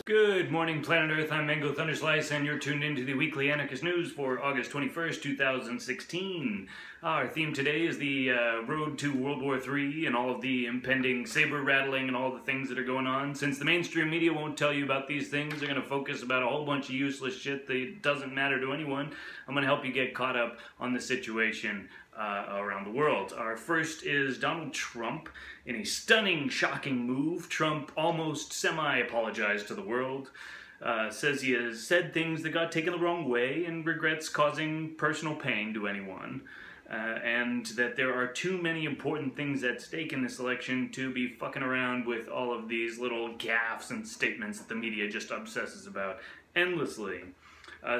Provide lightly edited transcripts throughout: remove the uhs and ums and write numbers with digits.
Good morning, planet Earth. I'm Mango Thunderslice, and you're tuned into the weekly Anarchist news for August 21st, 2016. Our theme today is the road to World War III and all of the impending saber rattling and all the things that are going on. Since the mainstream media won't tell you about these things, they're going to focus about a whole bunch of useless shit that doesn't matter to anyone. I'm going to help you get caught up on the situation around the world. Our first is Donald Trump. In a stunning, shocking move, Trump almost semi-apologized to the world. Says he has said things that got taken the wrong way and regrets causing personal pain to anyone. And that there are too many important things at stake in this election to be fucking around with all of these little gaffes and statements that the media just obsesses about endlessly.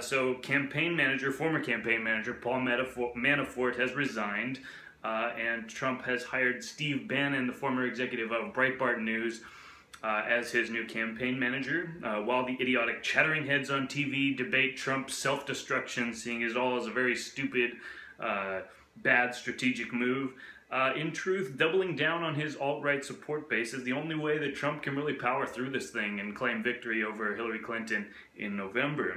So former campaign manager Paul Manafort has resigned, and Trump has hired Steve Bannon, the former executive of Breitbart News, as his new campaign manager, while the idiotic chattering heads on TV debate Trump's self-destruction, seeing it all as a very stupid, bad strategic move. In truth, doubling down on his alt-right support base is the only way that Trump can really power through this thing and claim victory over Hillary Clinton in November.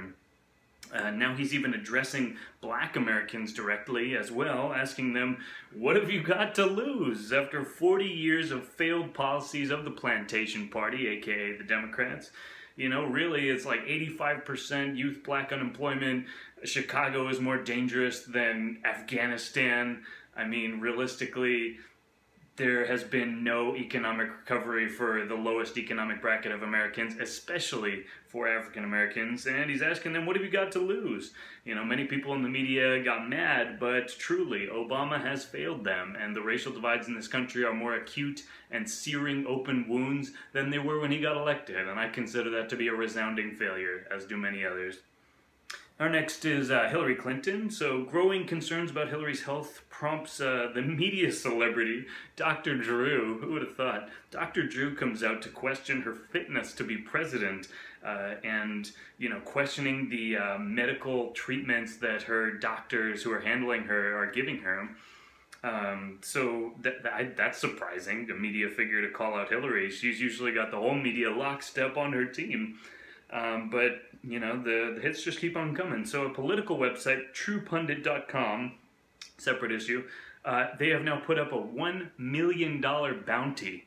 Now he's even addressing black Americans directly as well, asking them, what have you got to lose? After 40 years of failed policies of the Plantation Party, aka the Democrats, you know, really it's like 85% youth black unemployment. Chicago is more dangerous than Afghanistan. I mean, realistically, there has been no economic recovery for the lowest economic bracket of Americans, especially for African Americans, and he's asking them, what have you got to lose? You know, many people in the media got mad, but truly, Obama has failed them, and the racial divides in this country are more acute and searing open wounds than they were when he got elected, and I consider that to be a resounding failure, as do many others. Our next is Hillary Clinton. So growing concerns about Hillary's health prompts the media celebrity, Dr. Drew. Who would have thought? Dr. Drew comes out to question her fitness to be president and, you know, questioning the medical treatments that her doctors who are handling her are giving her. So that's surprising, a media figure to call out Hillary. She's usually got the whole media lockstep on her team. But, you know, the hits just keep on coming. So a political website, truepundit.com, separate issue, they have now put up a $1 million bounty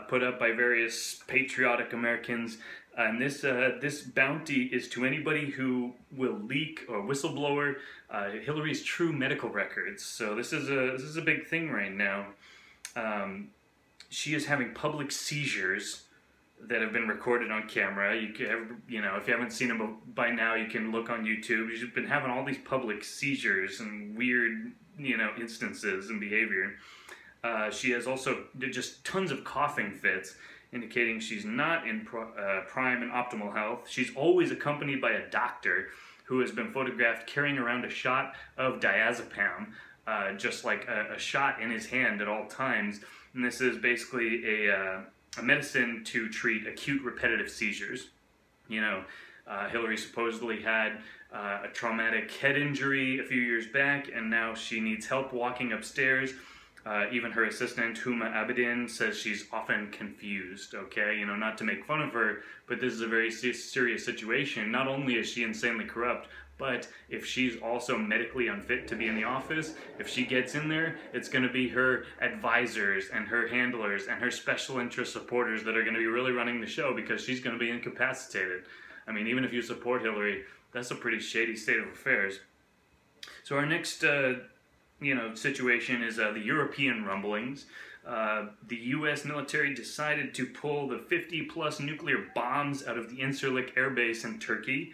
put up by various patriotic Americans. And this bounty is to anybody who will leak or whistleblower Hillary's true medical records. So this is a big thing right now. She is having public seizures that have been recorded on camera. You know, if you haven't seen them by now, you can look on YouTube. She's been having all these public seizures and weird, you know, instances and behavior. She has also just tons of coughing fits, indicating she's not in prime and optimal health. She's always accompanied by a doctor who has been photographed carrying around a shot of diazepam, just like a shot in his hand at all times. And this is basically a medicine to treat acute repetitive seizures. You know, Hillary supposedly had a traumatic head injury a few years back, and now she needs help walking upstairs. Even her assistant, Huma Abedin, says she's often confused, okay? You know, not to make fun of her, but this is a very serious situation. Not only is she insanely corrupt, but if she's also medically unfit to be in the office, if she gets in there, it's going to be her advisors and her handlers and her special interest supporters that are going to be really running the show, because she's going to be incapacitated. I mean, even if you support Hillary, that's a pretty shady state of affairs. So our next, you know, situation is the European rumblings. The U.S. military decided to pull the 50-plus nuclear bombs out of the Incirlik Air Base in Turkey.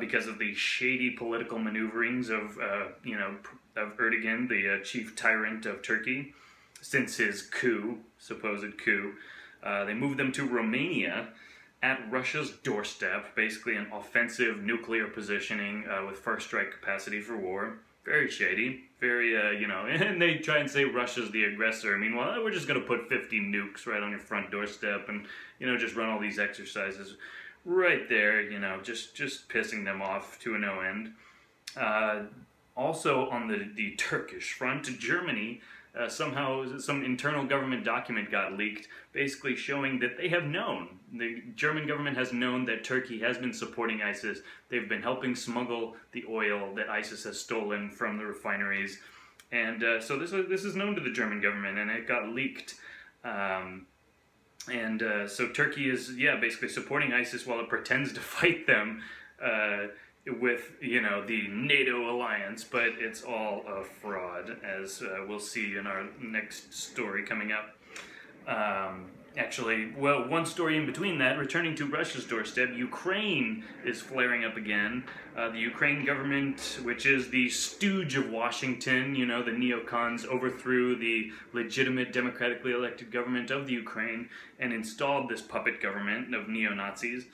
Because of the shady political maneuverings of, you know, of Erdogan, the chief tyrant of Turkey, since his coup, supposed coup. They moved them to Romania at Russia's doorstep, basically an offensive nuclear positioning with first strike capacity for war. Very shady, very, you know, and they try and say Russia's the aggressor. Meanwhile, we're just going to put 50 nukes right on your front doorstep and, you know, just run all these exercises. Right there, you know, just pissing them off to no end. Also on the Turkish front, Germany somehow some internal government document got leaked, basically showing that they have known. The German government has known that Turkey has been supporting ISIS. They've been helping smuggle the oil that ISIS has stolen from the refineries. And so this is known to the German government, and it got leaked. So Turkey is, basically supporting ISIS while it pretends to fight them with, the NATO alliance, but it's all a fraud, as we'll see in our next story coming up. Actually, well, one story in between that, returning to Russia's doorstep, Ukraine is flaring up again. The Ukraine government, which is the stooge of Washington, the neocons overthrew the legitimate democratically elected government of the Ukraine and installed this puppet government of neo-Nazis.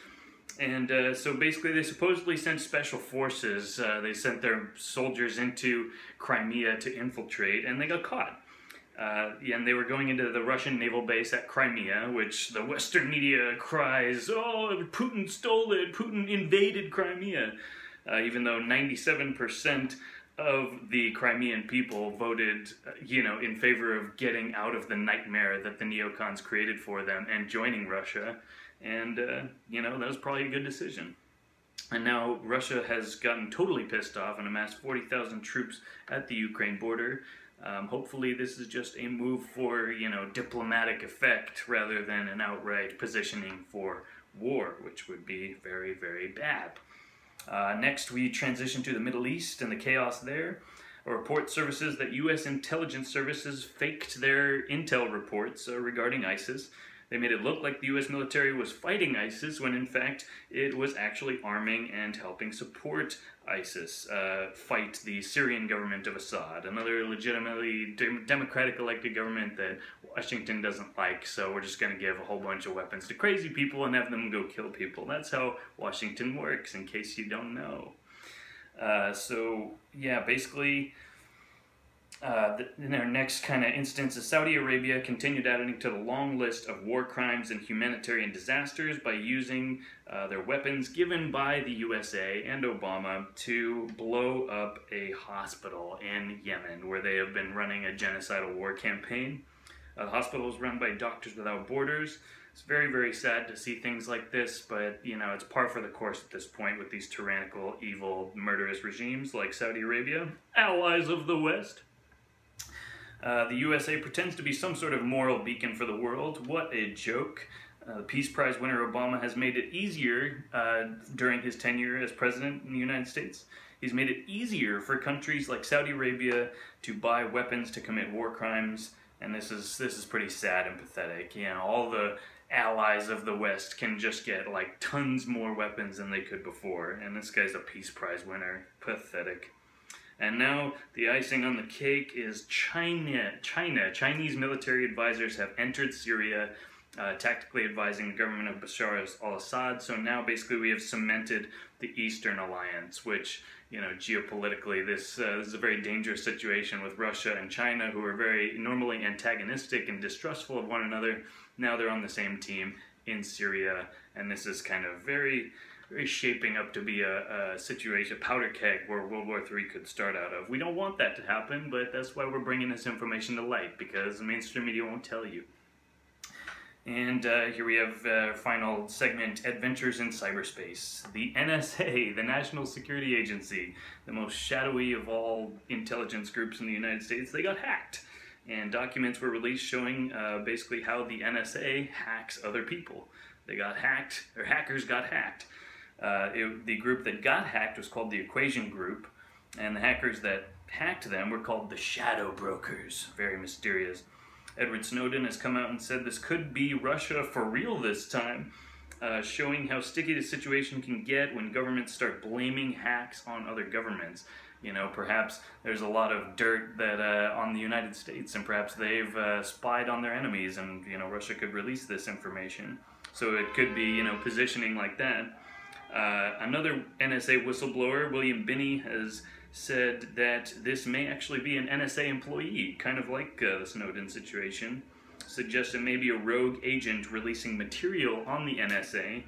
And so basically they supposedly sent special forces, they sent their soldiers into Crimea to infiltrate, and they got caught. And they were going into the Russian naval base at Crimea, which the Western media cries, "Oh, Putin stole it, Putin invaded Crimea," even though 97% of the Crimean people voted, in favor of getting out of the nightmare that the neocons created for them and joining Russia. And, that was probably a good decision. And now Russia has gotten totally pissed off and amassed 40,000 troops at the Ukraine border. Hopefully this is just a move for, diplomatic effect rather than an outright positioning for war, which would be very, very bad. Next, we transition to the Middle East and the chaos there. A report surfaces that U.S. intelligence services faked their intel reports regarding ISIS. They made it look like the U.S. military was fighting ISIS when in fact it was actually arming and helping support ISIS fight the Syrian government of Assad, another legitimately democratic elected government that Washington doesn't like, so we're just going to give a whole bunch of weapons to crazy people and have them go kill people. That's how Washington works, in case you don't know. Basically, in our next kind of instance, Saudi Arabia continued adding to the long list of war crimes and humanitarian disasters by using their weapons given by the USA and Obama to blow up a hospital in Yemen, where they have been running a genocidal war campaign. The hospital is run by Doctors Without Borders. It's very, very sad to see things like this, but, it's par for the course at this point with these tyrannical, evil, murderous regimes like Saudi Arabia, allies of the West. The USA pretends to be some sort of moral beacon for the world. What a joke. The Peace Prize winner Obama has made it easier during his tenure as president in the United States. He's made it easier for countries like Saudi Arabia to buy weapons to commit war crimes, and this is pretty sad and pathetic. All the allies of the West can just get like tons more weapons than they could before, and this guy's a Peace Prize winner. Pathetic. And now, the icing on the cake is China. Chinese military advisors have entered Syria, tactically advising the government of Bashar al-Assad. So now, basically, we have cemented the Eastern Alliance, which, geopolitically, this is a very dangerous situation with Russia and China, who are very normally antagonistic and distrustful of one another. Now they're on the same team in Syria, and this is kind of very shaping up to be a situation, a powder keg, where World War III could start out of. We don't want that to happen, but that's why we're bringing this information to light, because the mainstream media won't tell you. And here we have final segment, Adventures in Cyberspace. The NSA, the National Security Agency, the most shadowy of all intelligence groups in the United States, they got hacked. And documents were released showing basically how the NSA hacks other people. They got hacked, or hackers got hacked. The group that got hacked was called the Equation Group, and the hackers that hacked them were called the Shadow Brokers. Very mysterious. Edward Snowden has come out and said this could be Russia for real this time, showing how sticky the situation can get when governments start blaming hacks on other governments. Perhaps there's a lot of dirt that on the United States, and perhaps they've spied on their enemies, and Russia could release this information. So it could be positioning like that. Another NSA whistleblower, William Binney, has said that this may actually be an NSA employee, kind of like the Snowden situation. Suggests it may be a rogue agent releasing material on the NSA.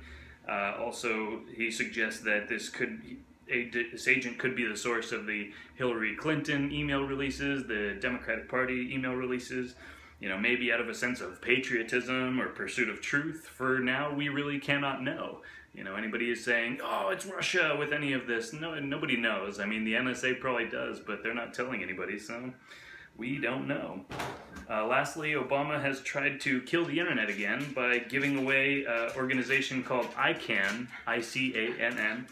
Also, he suggests that this could this agent could be the source of the Hillary Clinton email releases, the Democratic Party email releases, you know, maybe out of a sense of patriotism or pursuit of truth. For now, we really cannot know. You know, anybody is saying, oh, it's Russia with any of this. No, nobody knows. I mean, the NSA probably does, but they're not telling anybody, so we don't know. Lastly, Obama has tried to kill the internet again by giving away an organization called ICANN, I-C-A-N-N,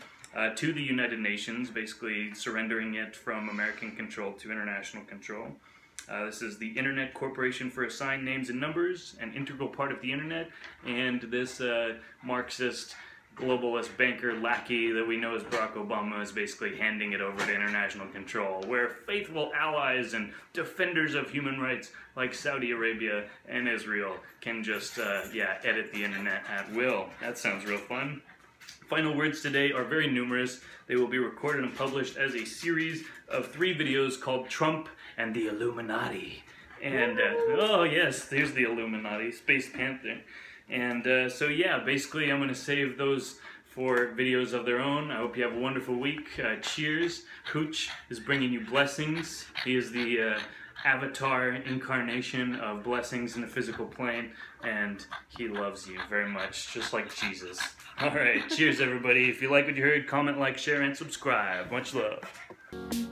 to the United Nations, basically surrendering it from American control to international control. This is the Internet Corporation for Assigned Names and Numbers, an integral part of the internet, and this Marxist globalist banker lackey that we know as Barack Obama is basically handing it over to international control, where faithful allies and defenders of human rights like Saudi Arabia and Israel can just, edit the internet at will. That sounds real fun. Final words today are very numerous. They will be recorded and published as a series of 3 videos called Trump and the Illuminati. And, oh yes, there's the Illuminati, Space Panther. And so yeah, basically I'm going to save those for videos of their own. I hope you have a wonderful week. Cheers. Hooch is bringing you blessings. He is the avatar incarnation of blessings in the physical plane, and he loves you very much, just like Jesus. Alright, cheers everybody. If you like what you heard, comment, like, share, and subscribe. Much love.